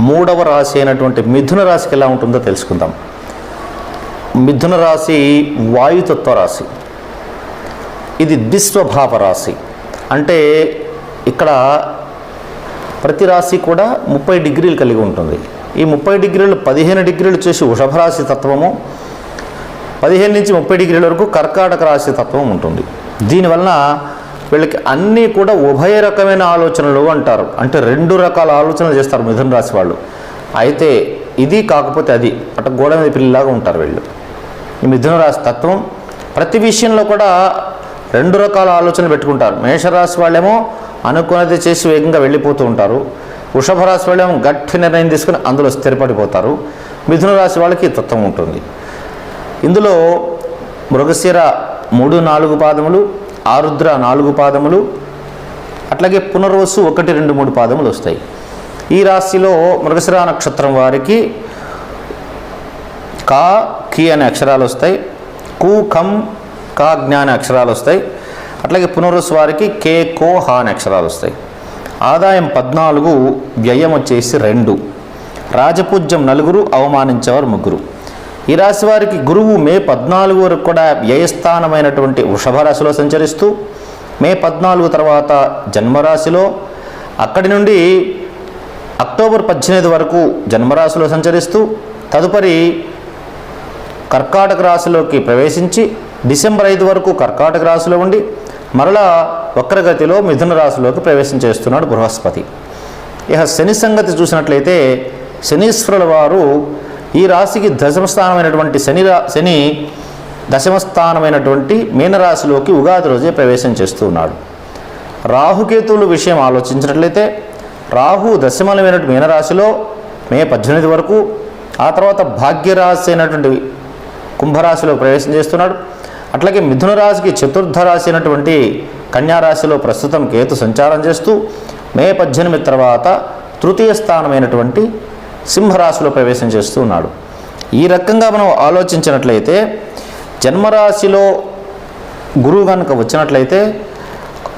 మూడవ రాశి అయినటువంటి మిథున రాశికి ఎలా ఉంటుందో తెలుసుకుందాం. మిథున రాశి వాయుతత్వ రాశి. ఇది ద్విస్వభావ రాశి. అంటే ఇక్కడ ప్రతి రాశి కూడా 30 డిగ్రీలు కలిగి ఉంటుంది. ఈ 30 డిగ్రీలు 15 డిగ్రీలు వచ్చేసి వృషభ రాశి తత్వము, 15 నుంచి 30 డిగ్రీల వరకు కర్కాటక రాశి తత్వం ఉంటుంది. దీనివలన వీళ్ళకి అన్నీ కూడా ఉభయ రకమైన ఆలోచనలు అంటారు. అంటే 2 రకాల ఆలోచనలు చేస్తారు మిథున రాశి వాళ్ళు. అయితే ఇది కాకపోతే అది అటు గోడ మీద పిల్లలాగా ఉంటారు వీళ్ళు. ఈ మిథున రాశి తత్వం ప్రతి విషయంలో కూడా 2 రకాల ఆలోచనలు పెట్టుకుంటారు. మేషరాశి వాళ్ళేమో అనుకున్నది చేసి వేగంగా వెళ్ళిపోతూ ఉంటారు. వృషభ రాశి వాళ్ళేమో గట్టి నిర్ణయం తీసుకుని అందులో స్థిరపడిపోతారు. మిథున రాశి వాళ్ళకి ఈ తత్వం ఉంటుంది. ఇందులో మృగశిర 3, 4 పాదములు, ఆరుద్ర 4 పాదములు, అట్లాగే పునర్వసు 1, 2, 3 పాదములు వస్తాయి. ఈ రాశిలో మృగశిర నక్షత్రం వారికి కా, కి అనే అక్షరాలు వస్తాయి. కు, కం, కా, జ్ఞ అనే అక్షరాలు వస్తాయి. అట్లాగే పునర్వసు వారికి కే, కో, హ అనే అక్షరాలు వస్తాయి. ఆదాయం 14, వ్యయం వచ్చేసి 2, రాజపూజ్యం 4, అవమానించేవారు 3. ఈ రాశి వారికి గురువు మే 14 వరకు కూడా వ్యయస్థానమైనటువంటి వృషభ రాశిలో సంచరిస్తూ మే 14 తర్వాత జన్మరాశిలో, అక్కడి నుండి అక్టోబర్ 18 వరకు జన్మరాశిలో సంచరిస్తూ తదుపరి కర్కాటక రాశిలోకి ప్రవేశించి డిసెంబర్ 5 వరకు కర్కాటక రాశిలో ఉండి మరలా వక్రగతిలో మిథున రాశిలోకి ప్రవేశం చేస్తున్నాడు బృహస్పతి. ఇక శని సంగతి చూసినట్లయితే శనీశ్వరుల వారు ఈ రాశికి దశమస్థానమైనటువంటి శని దశమస్థానమైనటువంటి మీనరాశిలోకి ఉగాది రోజే ప్రవేశం చేస్తూ ఉన్నాడు. రాహుకేతువుల విషయం ఆలోచించినట్లయితే రాహు దశమలమైనటువంటి మీనరాశిలో మే 18 వరకు, ఆ తర్వాత భాగ్యరాశి అయినటువంటి కుంభరాశిలో ప్రవేశం చేస్తున్నాడు. అట్లాగే మిథున రాశికి చతుర్థ రాశి అయినటువంటి కన్యారాశిలో ప్రస్తుతం కేతు సంచారం చేస్తూ మే 18 తర్వాత తృతీయ స్థానమైనటువంటి సింహరాశిలో ప్రవేశం చేస్తూ ఉన్నాడు. ఈ రకంగా మనం ఆలోచించినట్లయితే జన్మరాశిలో గురువు కనుక వచ్చినట్లయితే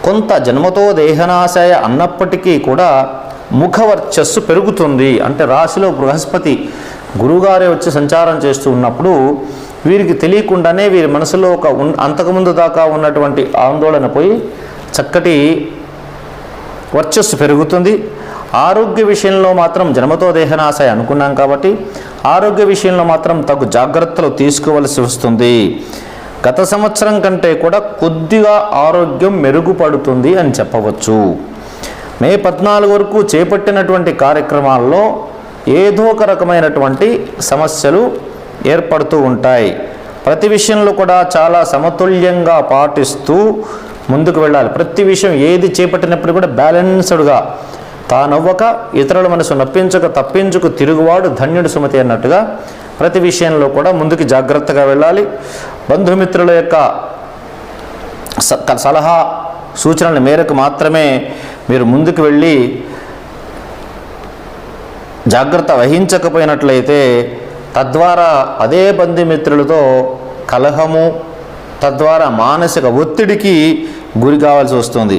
కొంత జన్మతో దేహనాశయ అన్నప్పటికీ కూడా ముఖవర్చస్సు పెరుగుతుంది. అంటే రాశిలో బృహస్పతి గురువుగారే వచ్చి సంచారం చేస్తూ ఉన్నప్పుడు వీరికి తెలియకుండానే వీరి మనసులో ఒక అంతకుముందు దాకా ఉన్నటువంటి ఆందోళన పోయి చక్కటి వర్చస్సు పెరుగుతుంది. ఆరోగ్య విషయంలో మాత్రం జన్మతో దేహనాశయ అనుకున్నాం కాబట్టి ఆరోగ్య విషయంలో మాత్రం తగు జాగ్రత్తలు తీసుకోవలసి వస్తుంది. గత సంవత్సరం కంటే కూడా కొద్దిగా ఆరోగ్యం మెరుగుపడుతుంది అని చెప్పవచ్చు. మే 14 వరకు చేపట్టినటువంటి కార్యక్రమాల్లో ఏదో ఒక రకమైనటువంటి సమస్యలు ఏర్పడుతూ ఉంటాయి. ప్రతి విషయంలో కూడా చాలా సమతుల్యంగా పాటిస్తూ ముందుకు వెళ్ళాలి. ప్రతి విషయం ఏది చేపట్టినప్పుడు కూడా బ్యాలెన్స్డ్గా, తానవ్వక ఇతరుల మనసు నప్పించక తప్పించుకు తిరుగువాడు ధన్యుడు సుమతి అన్నట్టుగా ప్రతి విషయంలో కూడా ముందుకు జాగ్రత్తగా వెళ్ళాలి. బంధుమిత్రుల యొక్క సలహా సూచనల మేరకు మాత్రమే మీరు ముందుకు వెళ్ళి జాగ్రత్త వహించకపోయినట్లయితే తద్వారా అదే బంధుమిత్రులతో కలహము, తద్వారా మానసిక ఒత్తిడికి గురి కావాల్సి వస్తుంది.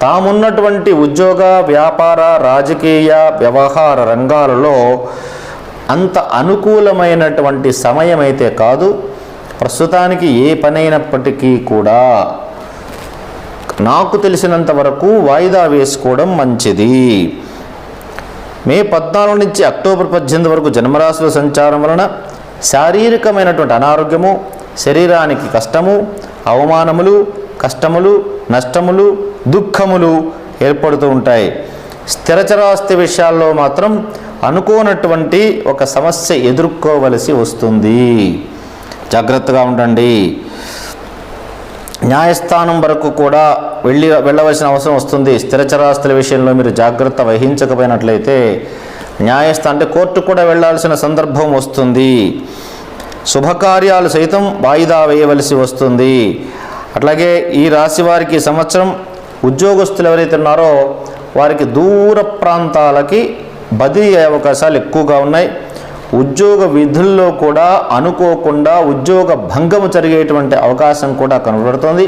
తామున్నటువంటి ఉద్యోగ, వ్యాపార, రాజకీయ, వ్యవహార రంగాలలో అంత అనుకూలమైనటువంటి సమయం అయితే కాదు. ప్రస్తుతానికి ఏ పనైనప్పటికీ కూడా నాకు తెలిసినంత వరకు వాయిదా వేసుకోవడం మంచిది. మే 14 నుంచి అక్టోబర్ 18 వరకు జన్మరాశిలో సంచారం వలన శారీరకమైనటువంటి అనారోగ్యము, శరీరానికి కష్టము, అవమానములు, కష్టములు, నష్టములు, దుఃఖములు ఏర్పడుతూ ఉంటాయి. స్థిరచరాస్తి విషయాల్లో మాత్రం అనుకోనటువంటి ఒక సమస్య ఎదుర్కోవలసి వస్తుంది. జాగ్రత్తగా ఉండండి. న్యాయస్థానం వరకు కూడా వెళ్ళవలసిన అవసరం వస్తుంది. స్థిరచరాస్తుల విషయంలో మీరు జాగ్రత్త వహించకపోయినట్లయితే న్యాయస్థానం అంటే కోర్టు కూడా వెళ్ళాల్సిన సందర్భం వస్తుంది. శుభకార్యాలు సైతం వాయిదా వేయవలసి వస్తుంది. అట్లాగే ఈ రాశి వారికి సంవత్సరం ఉద్యోగస్తులు ఎవరైతే ఉన్నారో వారికి దూర ప్రాంతాలకి బదిలీ అయ్యే అవకాశాలు ఎక్కువగా ఉన్నాయి. ఉద్యోగ విధుల్లో కూడా అనుకోకుండా ఉద్యోగ భంగము జరిగేటువంటి అవకాశం కూడా కనబడుతుంది.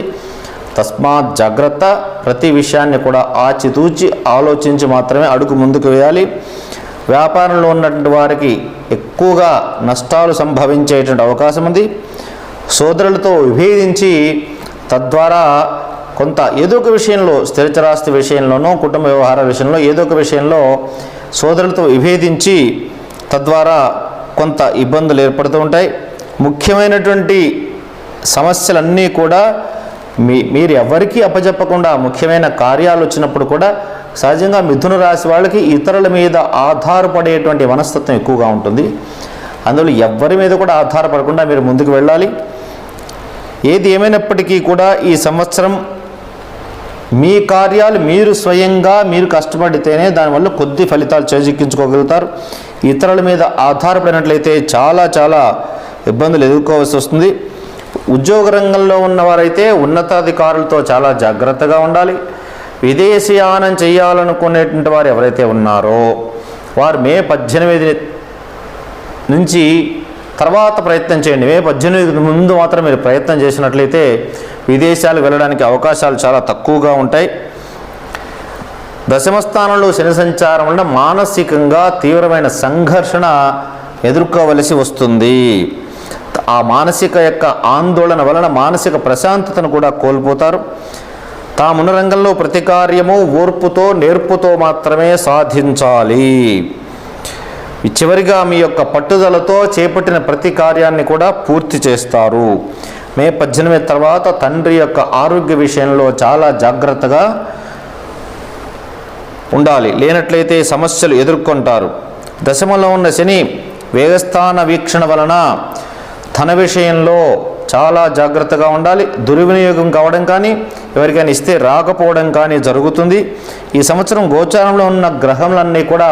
తస్మాత్ జాగ్రత్త. ప్రతి విషయాన్ని కూడా ఆచితూచి ఆలోచించి మాత్రమే అడుగు ముందుకు వేయాలి. వ్యాపారంలో ఉన్నటువంటి వారికి ఎక్కువగా నష్టాలు సంభవించేటువంటి అవకాశం ఉంది. సోదరులతో విభేదించి తద్వారా కొంత ఏదో ఒక విషయంలో, స్థిరచరాస్తి విషయంలోనో కుటుంబ వ్యవహార విషయంలో ఏదో ఒక విషయంలో సోదరులతో విభేదించి తద్వారా కొంత ఇబ్బందులు ఏర్పడుతూ ఉంటాయి. ముఖ్యమైనటువంటి సమస్యలన్నీ కూడా మీరు ఎవరికీ అప్పచెప్పకుండా ముఖ్యమైన కార్యాలు వచ్చినప్పుడు కూడా సహజంగా మిథున రాశి వాళ్ళకి ఇతరుల మీద ఆధారపడేటువంటి మనస్తత్వం ఎక్కువగా ఉంటుంది. అందులో ఎవరి మీద కూడా ఆధారపడకుండా మీరు ముందుకు వెళ్ళాలి. ఏది ఏమైనప్పటికీ కూడా ఈ సంవత్సరం మీ కార్యాలు మీరు స్వయంగా మీరు కష్టపడితేనే దానివల్ల కొద్ది ఫలితాలు చేజిక్కించుకోగలుగుతారు. ఇతరుల మీద ఆధారపడినట్లయితే చాలా చాలా ఇబ్బందులు ఎదుర్కోవాల్సి వస్తుంది. ఉద్యోగ రంగంలో ఉన్నవారైతే ఉన్నతాధికారులతో చాలా జాగ్రత్తగా ఉండాలి. విదేశీయానం చేయాలనుకునేటువంటి వారు ఎవరైతే ఉన్నారో వారు మే 18 నుంచి తర్వాత ప్రయత్నం చేయండి. మే 18 ముందు మాత్రం మీరు ప్రయత్నం చేసినట్లయితే విదేశాలు వెళ్ళడానికి అవకాశాలు చాలా తక్కువగా ఉంటాయి. దశమ స్థానంలో శని సంచారం వల్ల మానసికంగా తీవ్రమైన సంఘర్షణ ఎదుర్కోవలసి వస్తుంది. ఆ మానసిక యొక్క ఆందోళన వలన మానసిక ప్రశాంతతను కూడా కోల్పోతారు. తామున్న రంగంలో ప్రతి కార్యము ఓర్పుతో నేర్పుతో మాత్రమే సాధించాలి. చివరిగా మీ యొక్క పట్టుదలతో చేపట్టిన ప్రతి కార్యాన్ని కూడా పూర్తి చేస్తారు. మే 18 తర్వాత తండ్రి యొక్క ఆరోగ్య విషయంలో చాలా జాగ్రత్తగా ఉండాలి, లేనట్లయితే సమస్యలు ఎదుర్కొంటారు. దశమలో ఉన్న శని వేగస్థాన వీక్షణ వలన ధన విషయంలో చాలా జాగ్రత్తగా ఉండాలి. దుర్వినియోగం కావడం కానీ ఎవరికైనా ఇస్తే రాకపోవడం కానీ జరుగుతుంది. ఈ సంవత్సరం గోచారంలో ఉన్న గ్రహములన్నీ కూడా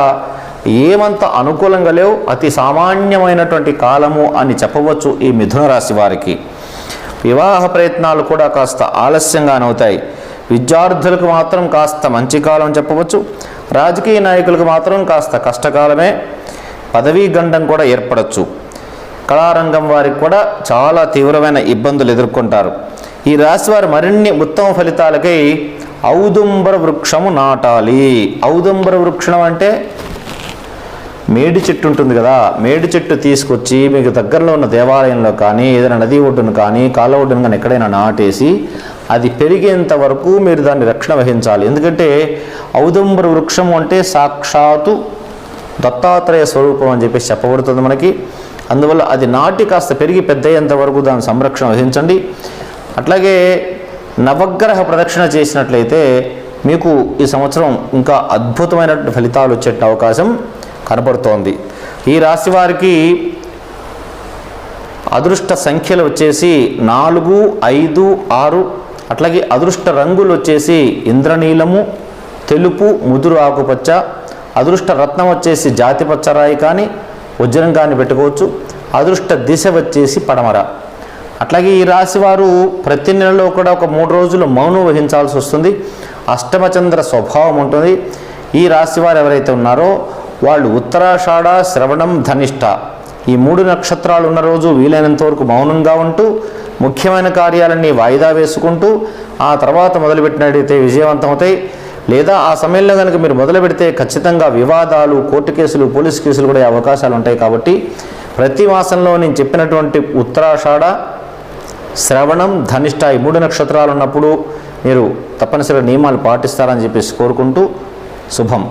ఏమంత అనుకూలంగా లేవు. అతి సామాన్యమైనటువంటి కాలము అని చెప్పవచ్చు ఈ మిథున రాశి వారికి. వివాహ ప్రయత్నాలు కూడా కాస్త ఆలస్యంగానవుతాయి. విద్యార్థులకు మాత్రం కాస్త మంచి కాలం చెప్పవచ్చు. రాజకీయ నాయకులకు మాత్రం కాస్త కష్టకాలమే. పదవీ గండం కూడా ఏర్పడవచ్చు. కళారంగం వారికి కూడా చాలా తీవ్రమైన ఇబ్బందులు ఎదుర్కొంటారు. ఈ రాశి వారు మరిన్ని ఉత్తమ ఫలితాలకై ఔదుంబర వృక్షము నాటాలి. ఔదుంబర వృక్షం అంటే మేడి చెట్టు ఉంటుంది కదా, మేడి చెట్టు తీసుకొచ్చి మీకు దగ్గరలో ఉన్న దేవాలయంలో కానీ ఏదైనా నది ఒడ్డును కానీ కాలువ ఒడ్డును కానీ ఎక్కడైనా నాటేసి అది పెరిగేంత వరకు మీరు దాన్ని రక్షణ వహించాలి. ఎందుకంటే ఔదుంబర వృక్షం అంటే సాక్షాత్తు దత్తాత్రేయ స్వరూపం అని చెప్పేసి చెప్పబడుతుంది మనకి. అందువల్ల అది నాటి కాస్త పెరిగి పెద్ద అయ్యేంత వరకు దాని సంరక్షణ వహించండి. అట్లాగే నవగ్రహ ప్రదక్షిణ చేసినట్లయితే మీకు ఈ సంవత్సరం ఇంకా అద్భుతమైనటువంటి ఫలితాలు వచ్చే అవకాశం కనపడుతోంది. ఈ రాశి వారికి అదృష్ట సంఖ్యలు వచ్చేసి 4, 5, 6. అట్లాగే అదృష్ట రంగులు వచ్చేసి ఇంద్రనీలము, తెలుపు, ముదురు ఆకుపచ్చ. అదృష్ట రత్నం వచ్చేసి జాతిపచ్చ రాయి కానీ వజ్రం కానీ పెట్టుకోవచ్చు. అదృష్ట దిశ వచ్చేసి పడమర. అట్లాగే ఈ రాశి వారు ప్రతి నెలలో కూడా ఒక 3 రోజులు మౌనం వహించాల్సి వస్తుంది. అష్టమచంద్ర స్వభావం ఉంటుంది. ఈ రాశి వారు ఎవరైతే ఉన్నారో వాళ్ళు ఉత్తరాషాఢ, శ్రవణం, ధనిష్ట ఈ 3 నక్షత్రాలు ఉన్న రోజు వీలైనంత వరకు మౌనంగా ఉంటూ ముఖ్యమైన కార్యాలన్నీ వాయిదా వేసుకుంటూ ఆ తర్వాత మొదలుపెట్టినట్టయితే విజయవంతమవుతాయి. లేదా ఆ సమయంలో కనుక మీరు మొదలు పెడితే ఖచ్చితంగా వివాదాలు, కోర్టు కేసులు, పోలీస్ కేసులు కూడా అవకాశాలు ఉంటాయి. కాబట్టి ప్రతి మాసంలో నేను చెప్పినటువంటి ఉత్తరాషాఢ, శ్రవణం, ధనిష్ట ఈ 3 నక్షత్రాలు ఉన్నప్పుడు మీరు తప్పనిసరిగా నియమాలు పాటిస్తారని చెప్పేసి కోరుకుంటూ శుభం.